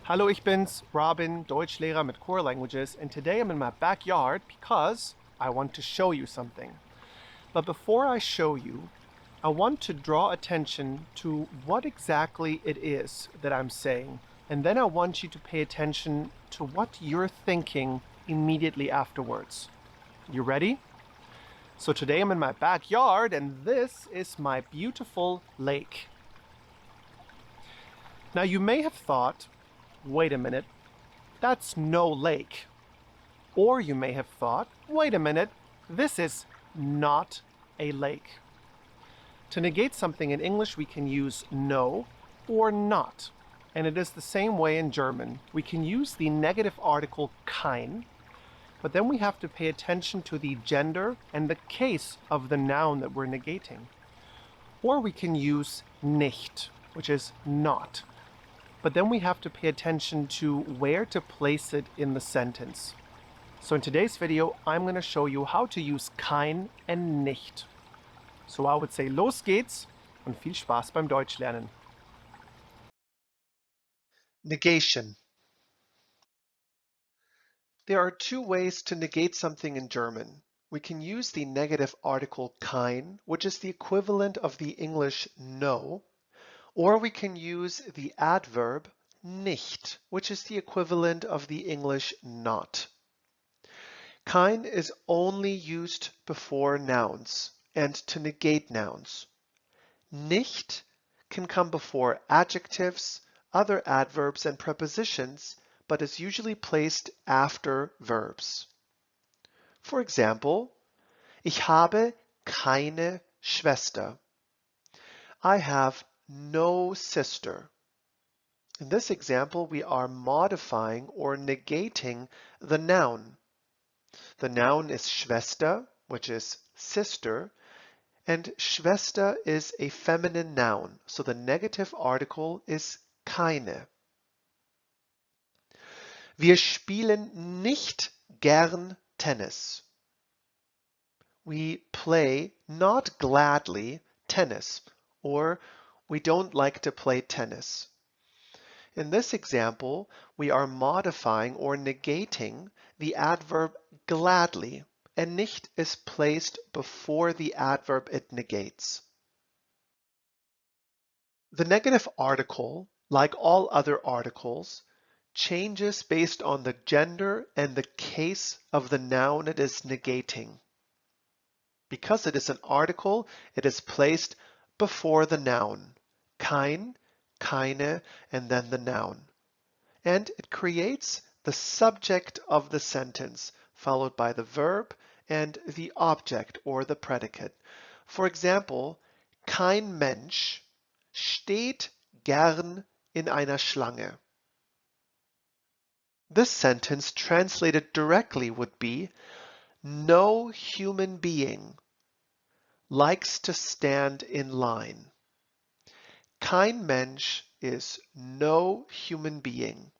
Hallo, ich bin's, Robin, Deutschlehrer mit Core Languages, and today I'm in my backyard because I want to show you something. But before I show you, I want to draw attention to what exactly it is that I'm saying, and then I want you to pay attention to what you're thinking immediately afterwards. You ready? So today I'm in my backyard, and this is my beautiful lake. Now you may have thought, wait a minute, that's no lake. Or you may have thought, wait a minute, this is not a lake. To negate something in English, we can use no or not. And it is the same way in German. We can use the negative article kein, but then we have to pay attention to the gender and the case of the noun that we're negating. Or we can use nicht, which is not. But then we have to pay attention to where to place it in the sentence. So in today's video, I'm going to show you how to use kein and nicht. So I would say, los geht's und viel Spaß beim Deutschlernen. Negation. There are two ways to negate something in German. We can use the negative article kein, which is the equivalent of the English no, or we can use the adverb nicht, which is the equivalent of the English not. Kein is only used before nouns and to negate nouns. Nicht can come before adjectives, other adverbs and prepositions, but is usually placed after verbs. For example, ich habe keine Schwester. I have no sister. In this example, we are modifying or negating the noun. The noun is Schwester, which is sister, and Schwester is a feminine noun, so the negative article is keine. Wir spielen nicht gern Tennis. We play not gladly tennis, or we don't like to play tennis. In this example, we are modifying or negating the adverb gladly, and nicht is placed before the adverb it negates. The negative article, like all other articles, changes based on the gender and the case of the noun it is negating. Because it is an article, it is placed before the noun, kein, keine, and then the noun. And it creates the subject of the sentence, followed by the verb and the object or the predicate. For example, kein Mensch steht gern in einer Schlange. This sentence translated directly would be, no human being likes to stand in line. Kein Mensch is no human being.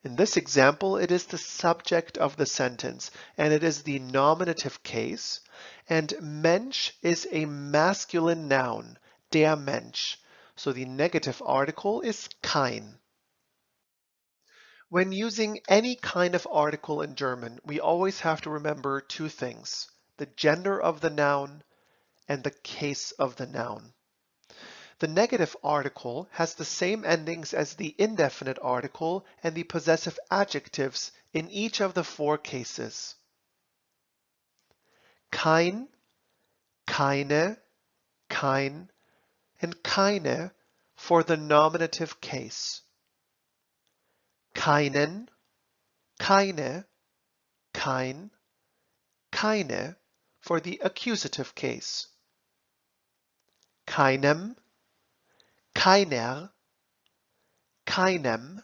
In this example, it is the subject of the sentence, and it is the nominative case, and Mensch is a masculine noun, der Mensch, so the negative article is kein. When using any kind of article in German, we always have to remember two things, the gender of the noun and the case of the noun. The negative article has the same endings as the indefinite article and the possessive adjectives in each of the four cases. Kein, keine, kein, and keine for the nominative case. Keinen, keine, kein, keine for the accusative case. Keinem, keiner, keinem,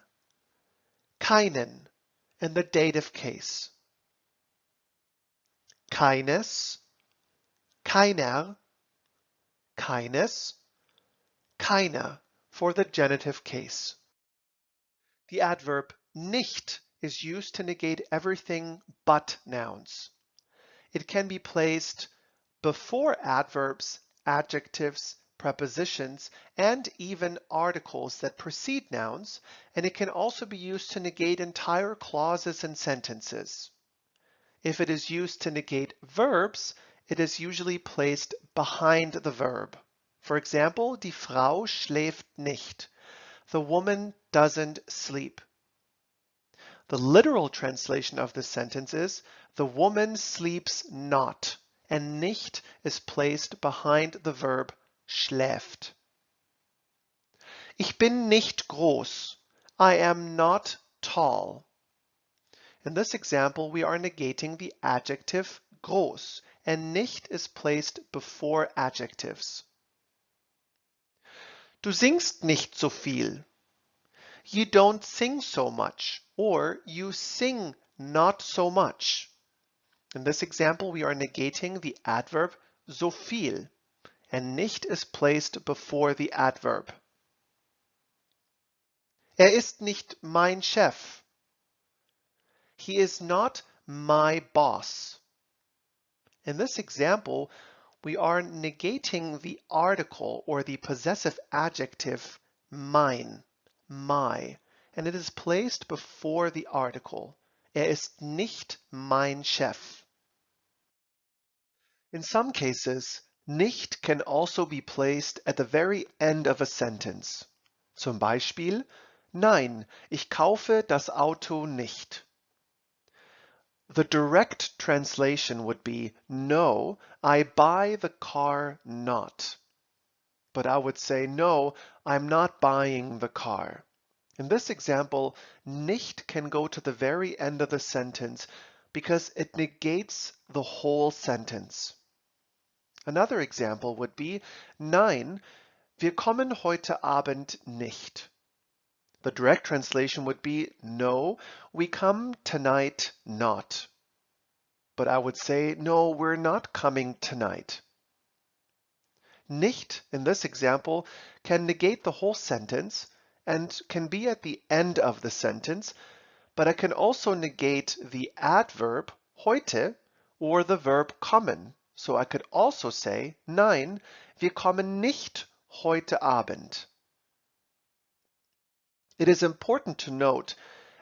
keinen in the dative case. Keines, keiner, keines, keiner for the genitive case. The adverb nicht is used to negate everything but nouns. It can be placed before adverbs, adjectives, prepositions, and even articles that precede nouns, and it can also be used to negate entire clauses and sentences. If it is used to negate verbs, it is usually placed behind the verb. For example, die Frau schläft nicht. The woman doesn't sleep. The literal translation of this sentence is, the woman sleeps not, and nicht is placed behind the verb schläft. Ich bin nicht groß. I am not tall. In this example, we are negating the adjective groß, and nicht is placed before adjectives. Du singst nicht so viel. You don't sing so much, or you sing not so much. In this example, we are negating the adverb so viel, and nicht is placed before the adverb. Ist nicht mein Chef. He is not my boss. In this example, we are negating the article or the possessive adjective mein, my, and it is placed before the article. Ist nicht mein Chef. In some cases, nicht can also be placed at the very end of a sentence. Zum Beispiel, nein, ich kaufe das Auto nicht. The direct translation would be, no, I buy the car not. But I would say, no, I'm not buying the car. In this example, nicht can go to the very end of the sentence because it negates the whole sentence. Another example would be, nein, wir kommen heute Abend nicht. The direct translation would be, no, we come tonight not. But I would say, no, we're not coming tonight. Nicht, in this example, can negate the whole sentence and can be at the end of the sentence, but it can also negate the adverb heute or the verb kommen. So I could also say, nein, wir kommen nicht heute Abend. It is important to note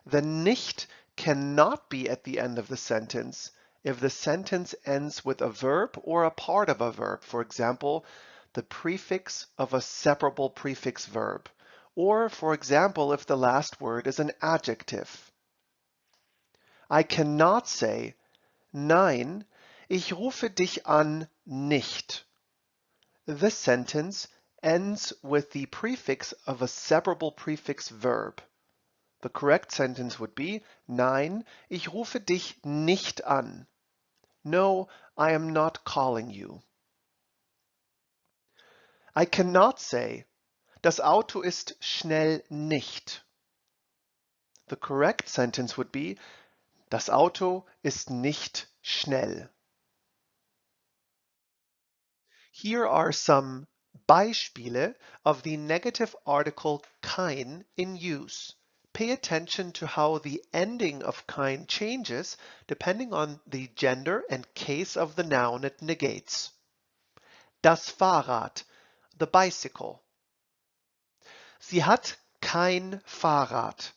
that nicht cannot be at the end of the sentence if the sentence ends with a verb or a part of a verb. For example, the prefix of a separable prefix verb. Or, for example, if the last word is an adjective. I cannot say, nein, ich rufe dich an nicht. This sentence ends with the prefix of a separable prefix verb. The correct sentence would be, nein, ich rufe dich nicht an. No, I am not calling you. I cannot say, das Auto ist schnell nicht. The correct sentence would be, das Auto ist nicht schnell. Here are some Beispiele of the negative article kein in use. Pay attention to how the ending of kein changes depending on the gender and case of the noun it negates. Das Fahrrad, the bicycle. Sie hat kein Fahrrad.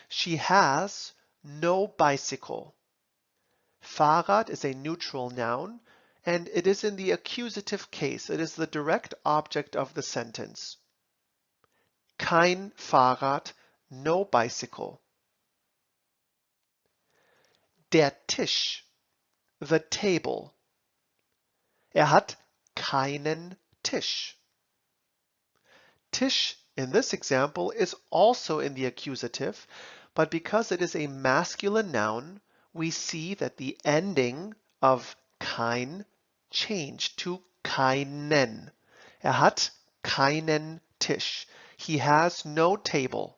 She has no bicycle. Fahrrad is a neutral noun, and it is in the accusative case. It is the direct object of the sentence. Kein Fahrrad, no bicycle. Der Tisch, the table. Hat keinen Tisch. Tisch in this example is also in the accusative, but because it is a masculine noun, we see that the ending of kein changed to keinen. Hat keinen Tisch. He has no table.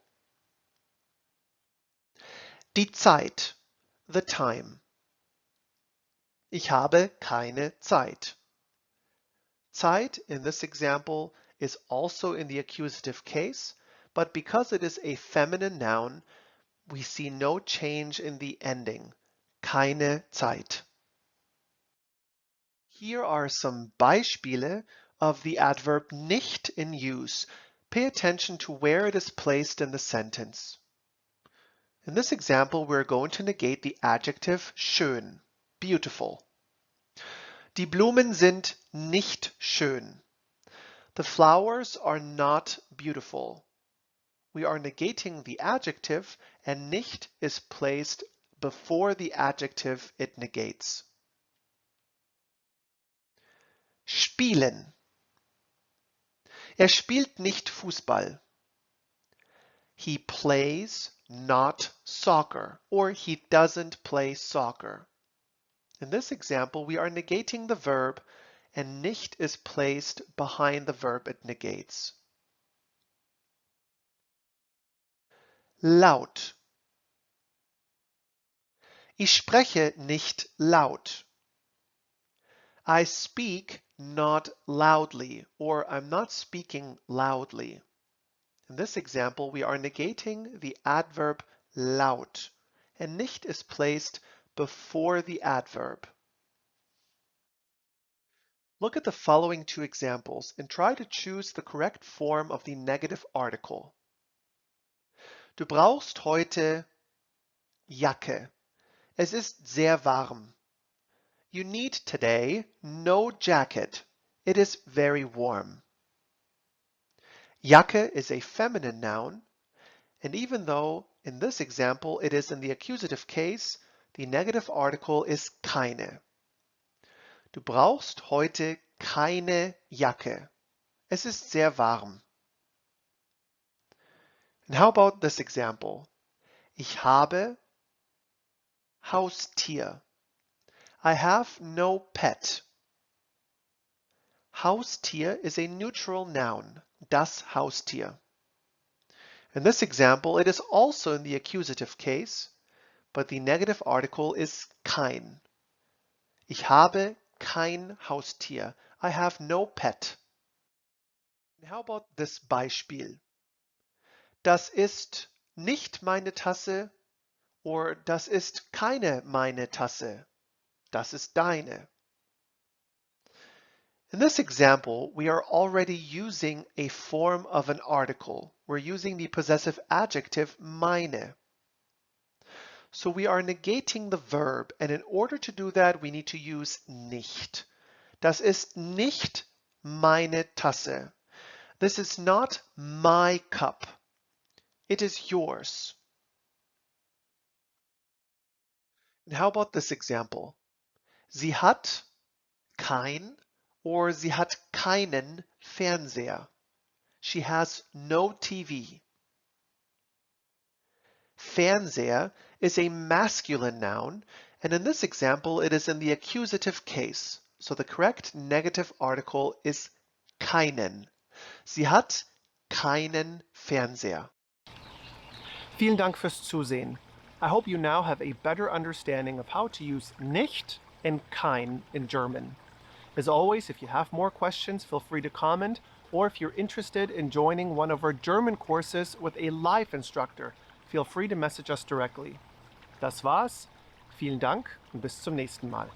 Die Zeit, the time. Ich habe keine Zeit. Zeit in this example is also in the accusative case, but because it is a feminine noun, we see no change in the ending. Keine Zeit. Here are some Beispiele of the adverb nicht in use. Pay attention to where it is placed in the sentence. In this example, we're going to negate the adjective schön, beautiful. Die Blumen sind nicht schön. The flowers are not beautiful. We are negating the adjective, and nicht is placed before the adjective it negates. Spielen. Er spielt nicht Fußball. He plays not soccer, or he doesn't play soccer. In this example, we are negating the verb, and nicht is placed behind the verb it negates. Laut. Ich spreche nicht laut. I speak not loudly, or I'm not speaking loudly. In this example, we are negating the adverb laut, and nicht is placed before the adverb. Look at the following two examples and try to choose the correct form of the negative article. Du brauchst heute Jacke. Es ist sehr warm. You need today no jacket. It is very warm. Jacke is a feminine noun, and even though in this example it is in the accusative case, the negative article is keine. Du brauchst heute keine Jacke. Es ist sehr warm. And how about this example? Ich habe Haustier. I have no pet. Haustier is a neutral noun, das Haustier. In this example, it is also in the accusative case, but the negative article is kein. Ich habe kein Haustier. I have no pet. And how about this Beispiel? Das ist nicht meine Tasse, or das ist keine meine Tasse. Das ist deine. In this example, we are already using a form of an article. We're using the possessive adjective meine. So we are negating the verb, and in order to do that, we need to use nicht. Das ist nicht meine Tasse. This is not my cup. It is yours. And how about this example? Sie hat kein, or sie hat keinen Fernseher. She has no TV. Fernseher is a masculine noun, and in this example, it is in the accusative case. So the correct negative article is keinen. Sie hat keinen Fernseher. Vielen Dank fürs Zusehen. I hope you now have a better understanding of how to use nicht and kein in German. As always, if you have more questions, feel free to comment, or if you're interested in joining one of our German courses with a live instructor, feel free to message us directly. Das war's. Vielen Dank und bis zum nächsten Mal.